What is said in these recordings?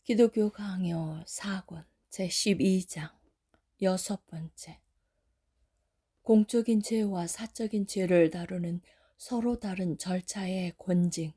기독교 강요 4권 제12장 6번째. 공적인 죄와 사적인 죄를 다루는 서로 다른 절차의 권징.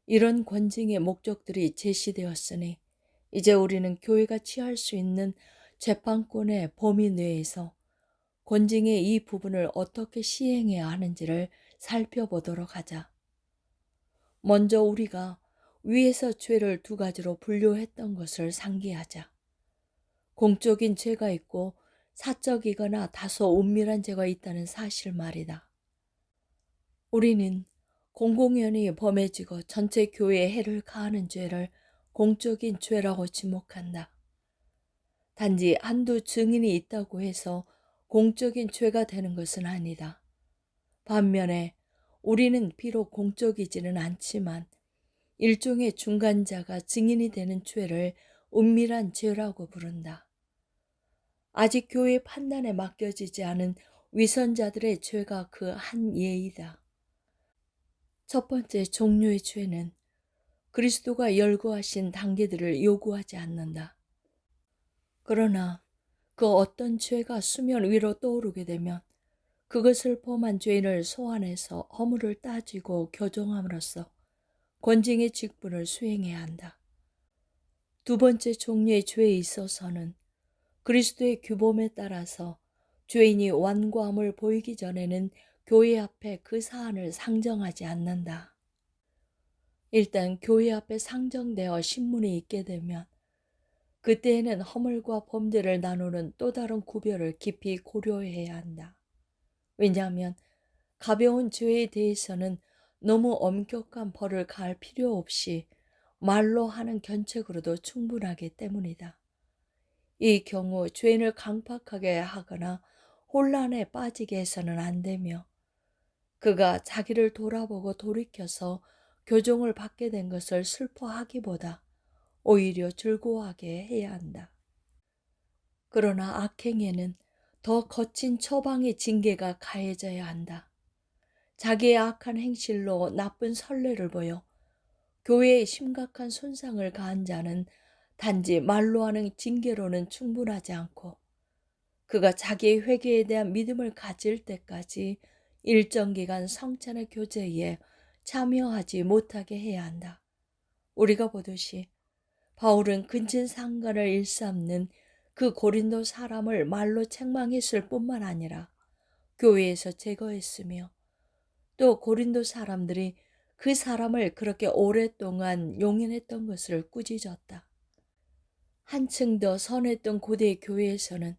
이런 권징의 목적들이 제시되었으니 이제 우리는 교회가 취할 수 있는 재판권의 범위 내에서 권징의 이 부분을 어떻게 시행해야 하는지를 살펴보도록 하자. 먼저 우리가 위에서 죄를 두 가지로 분류했던 것을 상기하자. 공적인 죄가 있고 사적이거나 다소 은밀한 죄가 있다는 사실 말이다. 우리는 공공연히 범해지고 전체 교회에 해를 가하는 죄를 공적인 죄라고 지목한다. 단지 한두 증인이 있다고 해서 공적인 죄가 되는 것은 아니다. 반면에 우리는 비록 공적이지는 않지만 일종의 중간자가 증인이 되는 죄를 은밀한 죄라고 부른다. 아직 교회 판단에 맡겨지지 않은 위선자들의 죄가 그 한 예이다. 첫 번째 종류의 죄는 그리스도가 열거하신 단계들을 요구하지 않는다. 그러나 그 어떤 죄가 수면 위로 떠오르게 되면 그것을 범한 죄인을 소환해서 허물을 따지고 교정함으로써 권징의 직분을 수행해야 한다. 두 번째 종류의 죄에 있어서는 그리스도의 규범에 따라서 죄인이 완고함을 보이기 전에는 교회 앞에 그 사안을 상정하지 않는다. 일단 교회 앞에 상정되어 신문이 있게 되면 그때에는 허물과 범죄를 나누는 또 다른 구별을 깊이 고려해야 한다. 왜냐하면 가벼운 죄에 대해서는 너무 엄격한 벌을 가할 필요 없이 말로 하는 견책으로도 충분하기 때문이다. 이 경우 죄인을 강팍하게 하거나 혼란에 빠지게 해서는 안 되며 그가 자기를 돌아보고 돌이켜서 교정을 받게 된 것을 슬퍼하기보다 오히려 즐거워하게 해야 한다. 그러나 악행에는 더 거친 처방의 징계가 가해져야 한다. 자기의 악한 행실로 나쁜 선례를 보여 교회에 심각한 손상을 가한 자는 단지 말로 하는 징계로는 충분하지 않고 그가 자기의 회개에 대한 믿음을 가질 때까지 일정 기간 성찬의 교제에 참여하지 못하게 해야 한다. 우리가 보듯이 바울은 근친상간을 일삼는 그 고린도 사람을 말로 책망했을 뿐만 아니라 교회에서 제거했으며 또 고린도 사람들이 그 사람을 그렇게 오랫동안 용인했던 것을 꾸짖었다. 한층 더 선했던 고대 교회에서는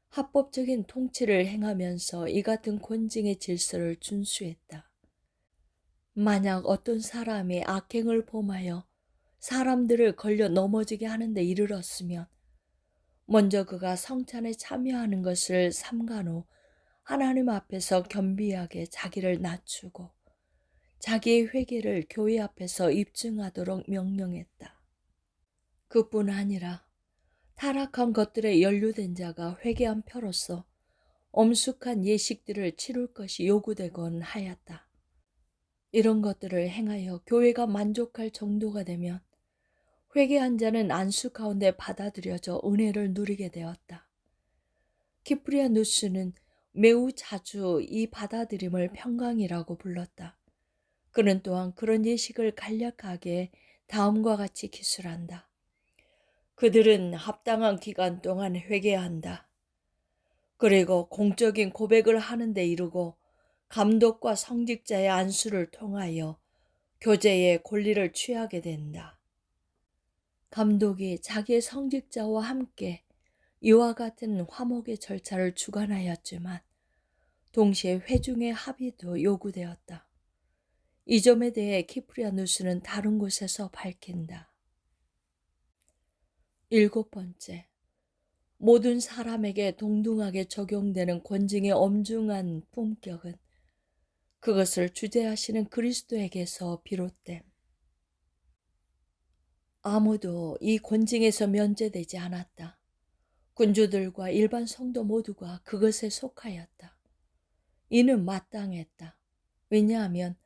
합법적인 통치를 행하면서 이 같은 권징의 질서를 준수했다. 만약 어떤 사람이 악행을 범하여 사람들을 걸려 넘어지게 하는 데 이르렀으면 먼저 그가 성찬에 참여하는 것을 삼간 후 하나님 앞에서 겸비하게 자기를 낮추고 자기의 회개를 교회 앞에서 입증하도록 명령했다. 그뿐 아니라 타락한 것들에 연루된 자가 회개한 표로서 엄숙한 예식들을 치룰 것이 요구되곤 하였다. 이런 것들을 행하여 교회가 만족할 정도가 되면 회개한 자는 안수 가운데 받아들여져 은혜를 누리게 되었다. 키프리아누스는 매우 자주 이 받아들임을 평강이라고 불렀다. 그는 또한 그런 예식을 간략하게 다음과 같이 기술한다. 그들은 합당한 기간 동안 회개한다. 그리고 공적인 고백을 하는 데 이르고 감독과 성직자의 안수를 통하여 교제의 권리를 취하게 된다. 감독이 자기의 성직자와 함께 이와 같은 화목의 절차를 주관하였지만 동시에 회중의 합의도 요구되었다. 이 점에 대해 키프리아누스는 다른 곳에서 밝힌다. 7번째, 모든 사람에게 동등하게 적용되는 권징의 엄중한 품격은 그것을 주재하시는 그리스도에게서 비롯됨. 아무도 이 권징에서 면제되지 않았다. 군주들과 일반 성도 모두가 그것에 속하였다. 이는 마땅했다. 왜냐하면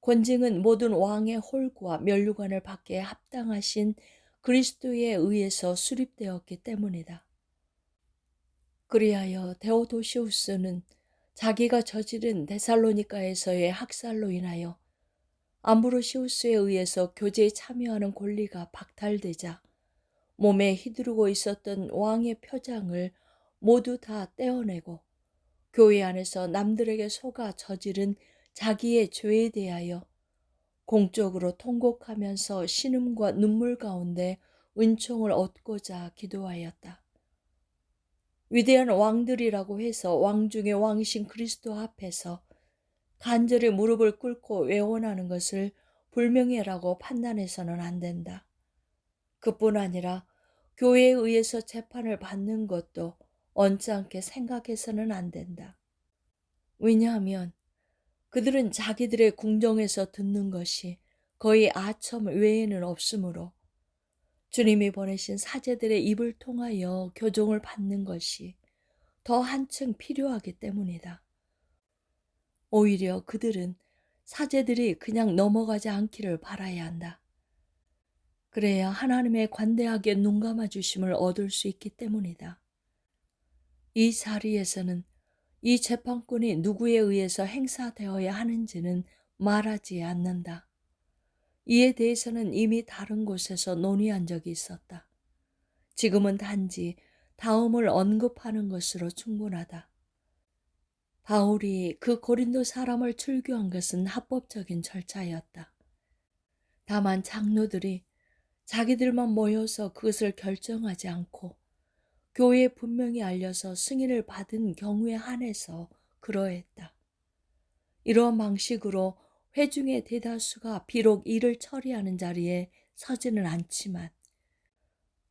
권징은 모든 왕의 홀과 면류관을 받기에 합당하신 그리스도에 의해서 수립되었기 때문이다. 그리하여 데오도시우스는 자기가 저지른 데살로니가에서의 학살로 인하여 암브로시우스에 의해서 교제에 참여하는 권리가 박탈되자 몸에 휘두르고 있었던 왕의 표장을 모두 다 떼어내고 교회 안에서 남들에게 속아 저지른 자기의 죄에 대하여 공적으로 통곡하면서 신음과 눈물 가운데 은총을 얻고자 기도하였다. 위대한 왕들이라고 해서 왕 중의 왕이신 그리스도 앞에서 간절히 무릎을 꿇고 외원하는 것을 불명예라고 판단해서는 안 된다. 그뿐 아니라 교회에 의해서 재판을 받는 것도 언짢게 생각해서는 안 된다. 왜냐하면 그들은 자기들의 궁정에서 듣는 것이 거의 아첨 외에는 없으므로 주님이 보내신 사제들의 입을 통하여 교종을 받는 것이 더 한층 필요하기 때문이다. 오히려 그들은 사제들이 그냥 넘어가지 않기를 바라야 한다. 그래야 하나님의 관대하게 눈감아 주심을 얻을 수 있기 때문이다. 이 자리에서는 이 재판권이 누구에 의해서 행사되어야 하는지는 말하지 않는다. 이에 대해서는 이미 다른 곳에서 논의한 적이 있었다. 지금은 단지 다음을 언급하는 것으로 충분하다. 바울이 그 고린도 사람을 출교한 것은 합법적인 절차였다. 다만 장로들이 자기들만 모여서 그것을 결정하지 않고 교회에 분명히 알려서 승인을 받은 경우에 한해서 그러했다. 이러한 방식으로 회중의 대다수가 비록 일을 처리하는 자리에 서지는 않지만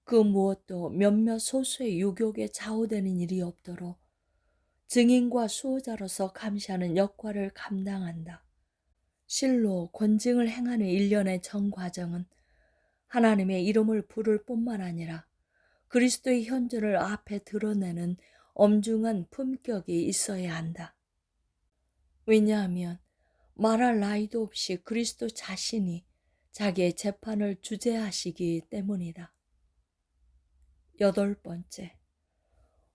그 무엇도 몇몇 소수의 유욕에 좌우되는 일이 없도록 증인과 수호자로서 감시하는 역할을 감당한다. 실로 권징을 행하는 일련의 전 과정은 하나님의 이름을 부를 뿐만 아니라 그리스도의 현존을 앞에 드러내는 엄중한 품격이 있어야 한다. 왜냐하면 말할 나위도 없이 그리스도 자신이 자기의 재판을 주재하시기 때문이다. 8번째,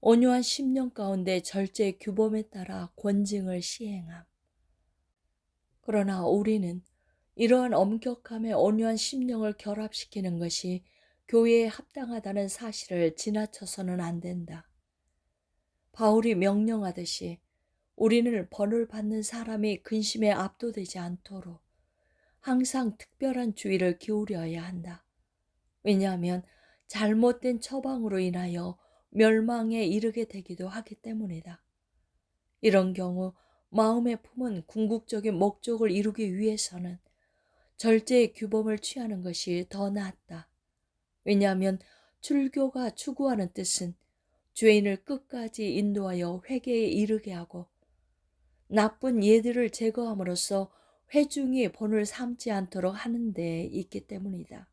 온유한 심령 가운데 절제의 규범에 따라 권징을 시행함. 그러나 우리는 이러한 엄격함에 온유한 심령을 결합시키는 것이 교회에 합당하다는 사실을 지나쳐서는 안 된다. 바울이 명령하듯이 우리는 벌을 받는 사람이 근심에 압도되지 않도록 항상 특별한 주의를 기울여야 한다. 왜냐하면 잘못된 처방으로 인하여 멸망에 이르게 되기도 하기 때문이다. 이런 경우 마음에 품은 궁극적인 목적을 이루기 위해서는 절제의 규범을 취하는 것이 더 낫다. 왜냐하면 출교가 추구하는 뜻은 죄인을 끝까지 인도하여 회개에 이르게 하고 나쁜 예들을 제거함으로써 회중이 본을 삼지 않도록 하는 데 있기 때문이다.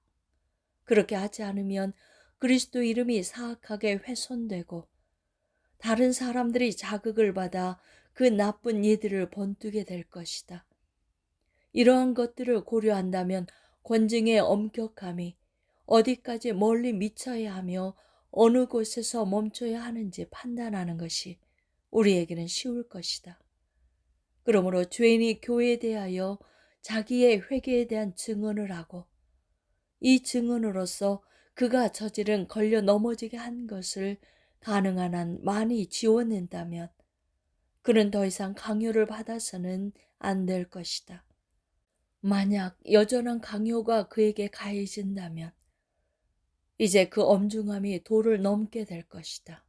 그렇게 하지 않으면 그리스도 이름이 사악하게 훼손되고 다른 사람들이 자극을 받아 그 나쁜 예들을 번뜨게 될 것이다. 이러한 것들을 고려한다면 권징의 엄격함이 어디까지 멀리 미쳐야 하며 어느 곳에서 멈춰야 하는지 판단하는 것이 우리에게는 쉬울 것이다. 그러므로 죄인이 교회에 대하여 자기의 회개에 대한 증언을 하고 이 증언으로서 그가 저지른 걸려 넘어지게 한 것을 가능한 한 많이 지워낸다면 그는 더 이상 강요를 받아서는 안 될 것이다. 만약 여전한 강요가 그에게 가해진다면 이제 그 엄중함이 도를 넘게 될 것이다.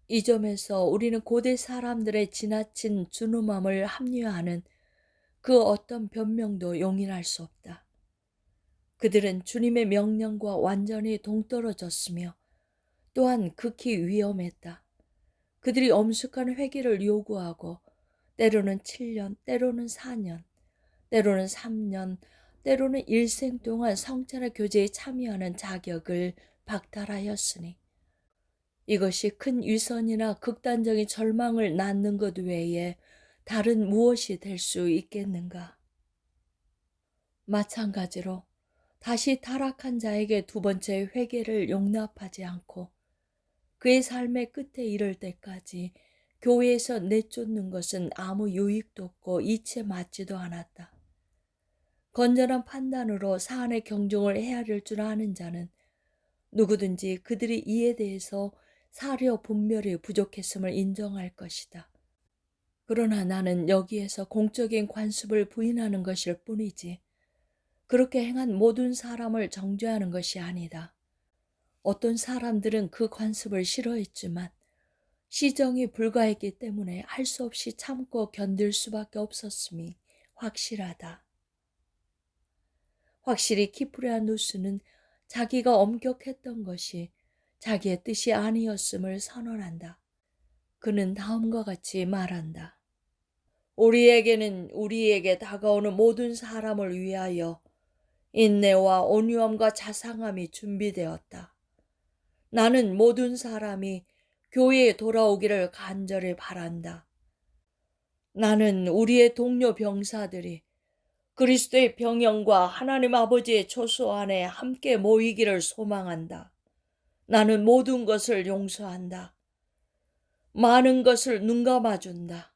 이 점에서 우리는 고대 사람들의 지나친 준엄함을 합리화하는 그 어떤 변명도 용인할 수 없다. 그들은 주님의 명령과 완전히 동떨어졌으며 또한 극히 위험했다. 그들이 엄숙한 회개를 요구하고 때로는 7년, 때로는 4년, 때로는 3년, 때로는 일생 동안 성찬의 교제에 참여하는 자격을 박탈하였으니 이것이 큰 위선이나 극단적인 절망을 낳는 것 외에 다른 무엇이 될 수 있겠는가? 마찬가지로 다시 타락한 자에게 두 번째 회개를 용납하지 않고 그의 삶의 끝에 이를 때까지 교회에서 내쫓는 것은 아무 유익도 없고 이치에 맞지도 않았다. 건전한 판단으로 사안의 경중을 헤아릴 줄 아는 자는 누구든지 그들이 이에 대해서 사려 분별이 부족했음을 인정할 것이다. 그러나 나는 여기에서 공적인 관습을 부인하는 것일 뿐이지 그렇게 행한 모든 사람을 정죄하는 것이 아니다. 어떤 사람들은 그 관습을 싫어했지만 시정이 불가했기 때문에 할 수 없이 참고 견딜 수밖에 없었음이 확실하다. 확실히 키프레아누스는 자기가 엄격했던 것이 자기의 뜻이 아니었음을 선언한다. 그는 다음과 같이 말한다. 우리에게는 우리에게 다가오는 모든 사람을 위하여 인내와 온유함과 자상함이 준비되었다. 나는 모든 사람이 교회에 돌아오기를 간절히 바란다. 나는 우리의 동료 병사들이 그리스도의 병영과 하나님 아버지의 초소 안에 함께 모이기를 소망한다. 나는 모든 것을 용서한다. 많은 것을 눈감아준다.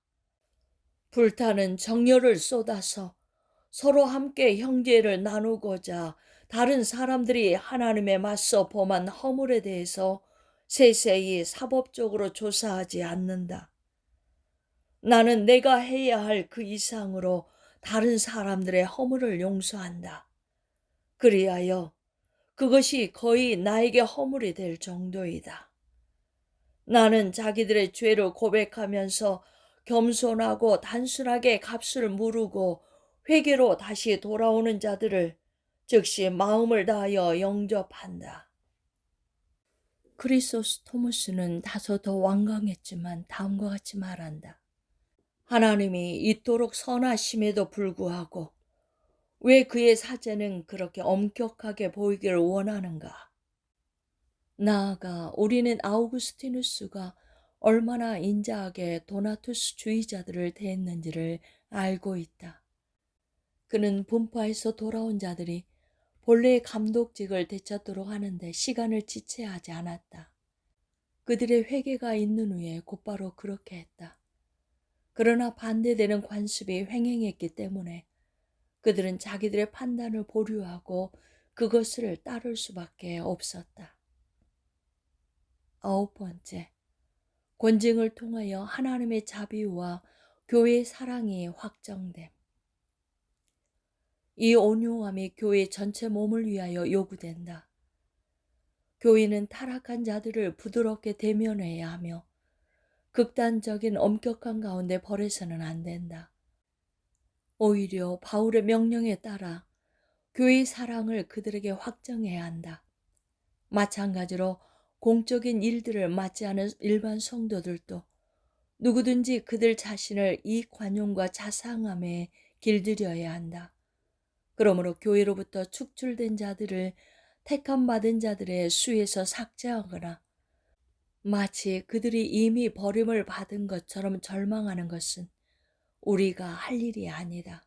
불타는 정열을 쏟아서 서로 함께 형제를 나누고자 다른 사람들이 하나님에 맞서 범한 허물에 대해서 세세히 사법적으로 조사하지 않는다. 나는 내가 해야 할 그 이상으로 다른 사람들의 허물을 용서한다. 그리하여 그것이 거의 나에게 허물이 될 정도이다. 나는 자기들의 죄를 고백하면서 겸손하고 단순하게 값을 물으고 회개로 다시 돌아오는 자들을 즉시 마음을 다하여 영접한다. 크리소스토무스는 다소 더 완강했지만 다음과 같이 말한다. 하나님이 이토록 선하심에도 불구하고 왜 그의 사제는 그렇게 엄격하게 보이기를 원하는가? 나아가 우리는 아우구스티누스가 얼마나 인자하게 도나투스 주의자들을 대했는지를 알고 있다. 그는 분파에서 돌아온 자들이 본래의 감독직을 되찾도록 하는데 시간을 지체하지 않았다. 그들의 회개가 있는 후에 곧바로 그렇게 했다. 그러나 반대되는 관습이 횡행했기 때문에 그들은 자기들의 판단을 보류하고 그것을 따를 수밖에 없었다. 아홉 번째, 권징을 통하여 하나님의 자비와 교회의 사랑이 확정됨. 이 온유함이 교회 전체 몸을 위하여 요구된다. 교회는 타락한 자들을 부드럽게 대면해야 하며 극단적인 엄격한 가운데 버려서는 안 된다. 오히려 바울의 명령에 따라 교회의 사랑을 그들에게 확정해야 한다. 마찬가지로 공적인 일들을 맡지 않은 일반 성도들도 누구든지 그들 자신을 이 관용과 자상함에 길들여야 한다. 그러므로 교회로부터 축출된 자들을 택함받은 자들의 수에서 삭제하거나 마치 그들이 이미 버림을 받은 것처럼 절망하는 것은 우리가 할 일이 아니다.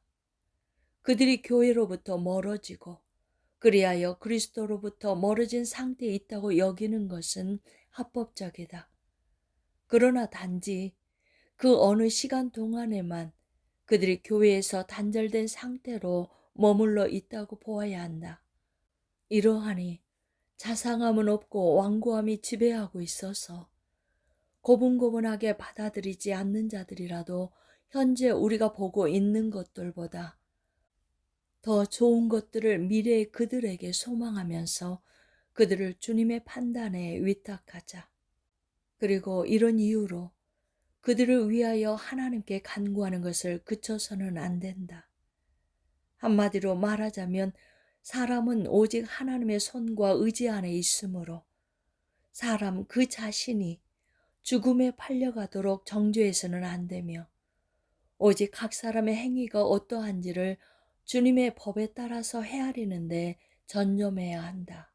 그들이 교회로부터 멀어지고 그리하여 그리스도로부터 멀어진 상태에 있다고 여기는 것은 합법적이다. 그러나 단지 그 어느 시간 동안에만 그들이 교회에서 단절된 상태로 머물러 있다고 보아야 한다. 이러하니 자상함은 없고 완고함이 지배하고 있어서 고분고분하게 받아들이지 않는 자들이라도 현재 우리가 보고 있는 것들보다 더 좋은 것들을 미래의 그들에게 소망하면서 그들을 주님의 판단에 위탁하자. 그리고 이런 이유로 그들을 위하여 하나님께 간구하는 것을 그쳐서는 안 된다. 한마디로 말하자면 사람은 오직 하나님의 손과 의지 안에 있으므로 사람 그 자신이 죽음에 팔려가도록 정죄해서는 안 되며 오직 각 사람의 행위가 어떠한지를 주님의 법에 따라서 헤아리는데 전념해야 한다.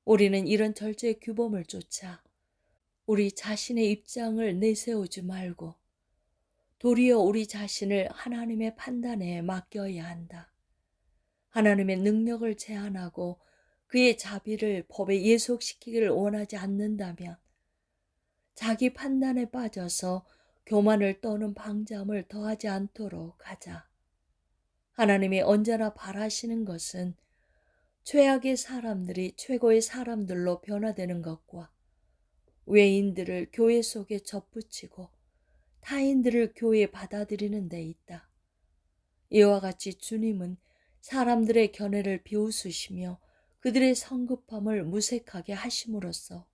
우리는 이런 절제 규범을 쫓아 우리 자신의 입장을 내세우지 말고 도리어 우리 자신을 하나님의 판단에 맡겨야 한다. 하나님의 능력을 제한하고 그의 자비를 법에 예속시키기를 원하지 않는다면 자기 판단에 빠져서 교만을 떠는 방점을 더하지 않도록 하자. 하나님이 언제나 바라시는 것은 최악의 사람들이 최고의 사람들로 변화되는 것과 외인들을 교회 속에 접붙이고 타인들을 교회에 받아들이는 데 있다. 이와 같이 주님은 사람들의 견해를 비웃으시며 그들의 성급함을 무색하게 하심으로써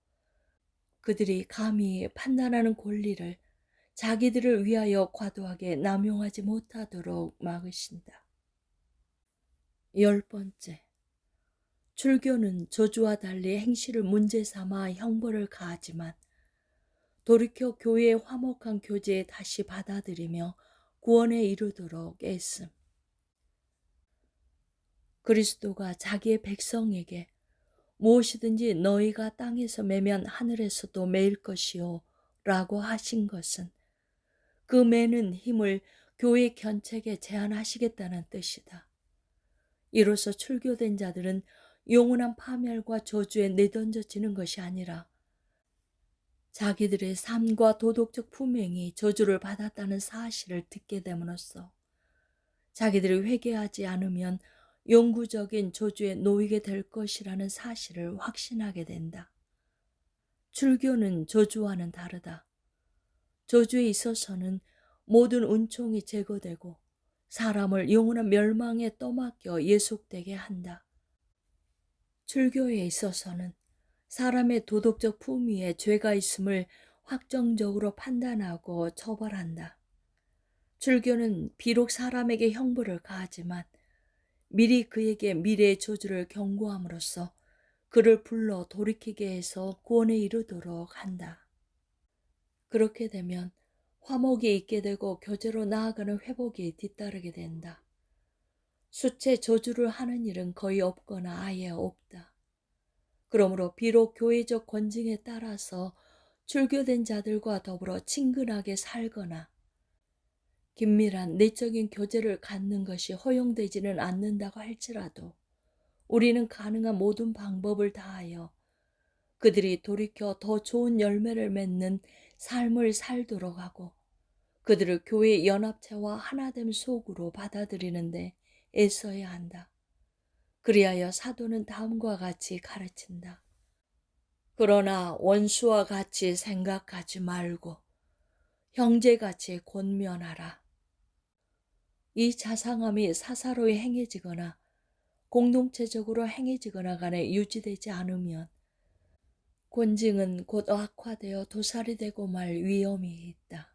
그들이 감히 판단하는 권리를 자기들을 위하여 과도하게 남용하지 못하도록 막으신다. 10번째, 출교는 저주와 달리 행실을 문제 삼아 형벌을 가하지만 돌이켜 교회의 화목한 교제에 다시 받아들이며 구원에 이르도록 애씀. 그리스도가 자기의 백성에게 무엇이든지 너희가 땅에서 매면 하늘에서도 매일 것이요 라고 하신 것은 그 매는 힘을 교회 견책에 제한하시겠다는 뜻이다. 이로써 출교된 자들은 영원한 파멸과 저주에 내던져지는 것이 아니라 자기들의 삶과 도덕적 품행이 저주를 받았다는 사실을 듣게 됨으로써 자기들이 회개하지 않으면 영구적인 저주에 놓이게 될 것이라는 사실을 확신하게 된다. 출교는 저주와는 다르다. 저주에 있어서는 모든 은총이 제거되고 사람을 영원한 멸망에 떠맡겨 예속되게 한다. 출교에 있어서는 사람의 도덕적 품위에 죄가 있음을 확정적으로 판단하고 처벌한다. 출교는 비록 사람에게 형벌을 가하지만 미리 그에게 미래의 저주를 경고함으로써 그를 불러 돌이키게 해서 구원에 이르도록 한다. 그렇게 되면 화목이 있게 되고 교제로 나아가는 회복이 뒤따르게 된다. 수체 저주를 하는 일은 거의 없거나 아예 없다. 그러므로 비록 교회적 권징에 따라서 출교된 자들과 더불어 친근하게 살거나 긴밀한 내적인 교제를 갖는 것이 허용되지는 않는다고 할지라도 우리는 가능한 모든 방법을 다하여 그들이 돌이켜 더 좋은 열매를 맺는 삶을 살도록 하고 그들을 교회 연합체와 하나됨 속으로 받아들이는데 애써야 한다. 그리하여 사도는 다음과 같이 가르친다. 그러나 원수와 같이 생각하지 말고 형제같이 권면하라. 이 자상함이 사사로이 행해지거나 공동체적으로 행해지거나 간에 유지되지 않으면 권징은 곧 악화되어 도살이 되고 말 위험이 있다.